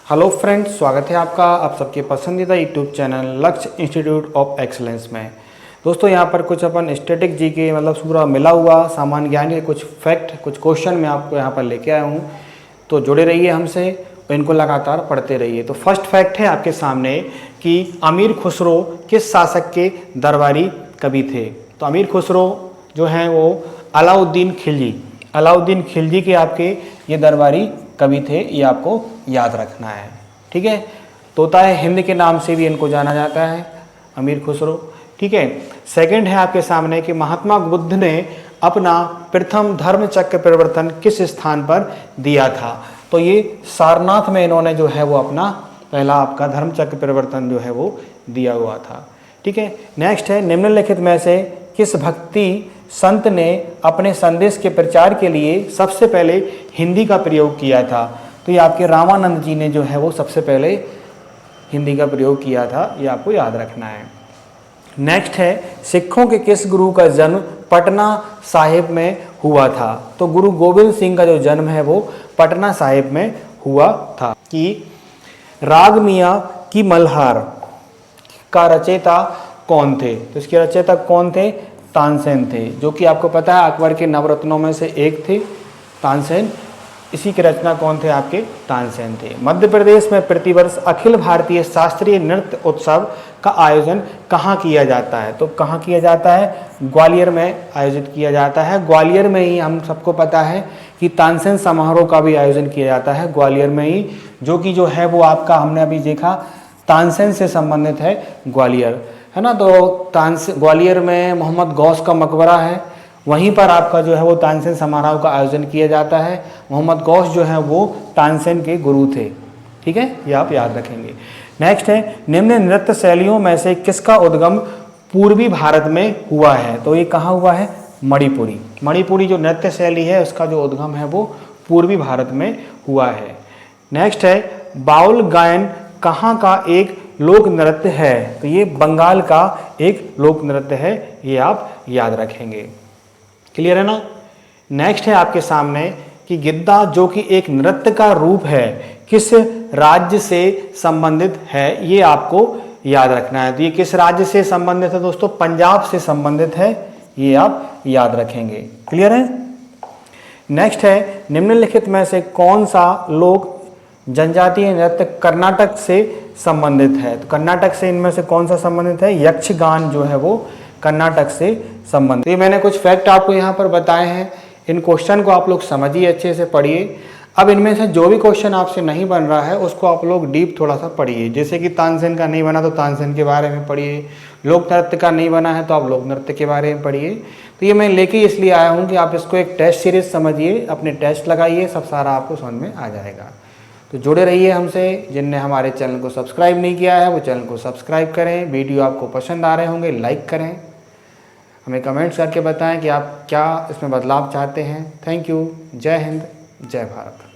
Hello friends, स्वागत है आपका आप सबके पसंदीदा यूट्यूब चैनल लक्ष्य इंस्टीट्यूट ऑफ एक्सलेंस में। दोस्तों यहाँ पर कुछ अपन स्टैटिक जी के मतलब पूरा मिला हुआ सामान्य ज्ञान के कुछ फैक्ट कुछ क्वेश्चन मैं आपको यहाँ पर लेके आया हूँ, तो जुड़े रहिए हमसे और इनको लगातार पढ़ते रहिए। तो फर्स्ट फैक्ट है आपके सामने कि अमीर खुसरो किस शासक के दरबारी कवि थे। तो अमीर खुसरो जो हैं वो अलाउद्दीन खिलजी के आपके ये दरबारी कवि थे, ये आपको याद रखना है। ठीक है, तोता है हिंद के नाम से भी इनको जाना जाता है अमीर खुसरो। ठीक है, सेकंड है आपके सामने कि महात्मा बुद्ध ने अपना प्रथम धर्म चक्र परिवर्तन किस स्थान पर दिया था। तो ये सारनाथ में इन्होंने जो है वो अपना पहला आपका धर्म चक्र परिवर्तन जो है वो दिया हुआ था। ठीक है, नेक्स्ट है निम्नलिखित में से किस भक्ति संत ने अपने संदेश के प्रचार के लिए सबसे पहले हिंदी का प्रयोग किया था। तो ये आपके रामानंद जी ने जो है वो सबसे पहले हिंदी का प्रयोग किया था, ये आपको याद रखना है। नेक्स्ट है सिखों के किस गुरु का जन्म पटना साहिब में हुआ था। तो गुरु गोविंद सिंह का जो जन्म है वो पटना साहिब में हुआ था। कि राग मियाँ की मल्हार का रचयिता कौन थे। तो इसके रचयिता कौन थे? तानसेन थे, जो कि आपको पता है अकबर के नवरत्नों में से एक थे तानसेन। इसी के रचना कौन थे? आपके तानसेन थे। मध्य प्रदेश में प्रतिवर्ष अखिल भारतीय शास्त्रीय नृत्य उत्सव का आयोजन कहाँ किया जाता है। तो कहाँ किया जाता है? ग्वालियर में आयोजित किया जाता है। ग्वालियर में ही हम सबको पता है कि तानसेन समारोह का भी आयोजन किया जाता है ग्वालियर में ही, जो है वो आपका हमने अभी देखा तानसेन से संबंधित है ग्वालियर, है ना। तो ग्वालियर में मोहम्मद गौस का मकबरा है, वहीं पर आपका जो है वो तानसेन समारोह का आयोजन किया जाता है। मोहम्मद गौस जो है वो तानसेन के गुरु थे। ठीक है, ये आप याद रखेंगे। नेक्स्ट है निम्न नृत्य शैलियों में से किसका उद्गम पूर्वी भारत में हुआ है। तो ये कहाँ हुआ है? मणिपुरी जो नृत्य शैली है उसका जो उद्गम है वो पूर्वी भारत में हुआ है। नेक्स्ट है बाउल गायन कहाँ का एक लोक नृत्य है। तो ये बंगाल का एक लोक नृत्य है, ये आप याद रखेंगे। क्लियर है ना। नेक्स्ट है आपके सामने कि गिद्दा जो कि एक नृत्य का रूप है किस राज्य से संबंधित है, ये आपको याद रखना है। तो ये किस राज्य से संबंधित है दोस्तों? पंजाब से संबंधित है, ये आप याद रखेंगे। क्लियर है। नेक्स्ट है निम्नलिखित में से कौन सा लोक जनजातीय नृत्य कर्नाटक से संबंधित है। तो कर्नाटक से इनमें से कौन सा संबंधित है? यक्षगान जो है वो कर्नाटक से संबंधित। ये मैंने कुछ फैक्ट आपको यहाँ पर बताए हैं, इन क्वेश्चन को आप लोग समझिए, अच्छे से पढ़िए। अब इनमें से जो भी क्वेश्चन आपसे नहीं बन रहा है उसको आप लोग डीप थोड़ा सा पढ़िए। जैसे कि तानसेन का नहीं बना तो तानसेन के बारे में पढ़िए, लोक नृत्य का नहीं बना है तो आप लोक नृत्य के बारे में पढ़िए। तो ये मैं लेके इसलिए आया हूँ कि आप इसको एक टेस्ट सीरीज समझिए, अपने टेस्ट लगाइए, सब सारा आपको समझ में आ जाएगा। तो जुड़े रहिए हमसे। जिनने हमारे चैनल को सब्सक्राइब नहीं किया है वो चैनल को सब्सक्राइब करें। वीडियो आपको पसंद आ रहे होंगे लाइक करें, हमें कमेंट्स करके बताएं कि आप क्या इसमें बदलाव चाहते हैं। Thank you. जय हिंद, जय भारत।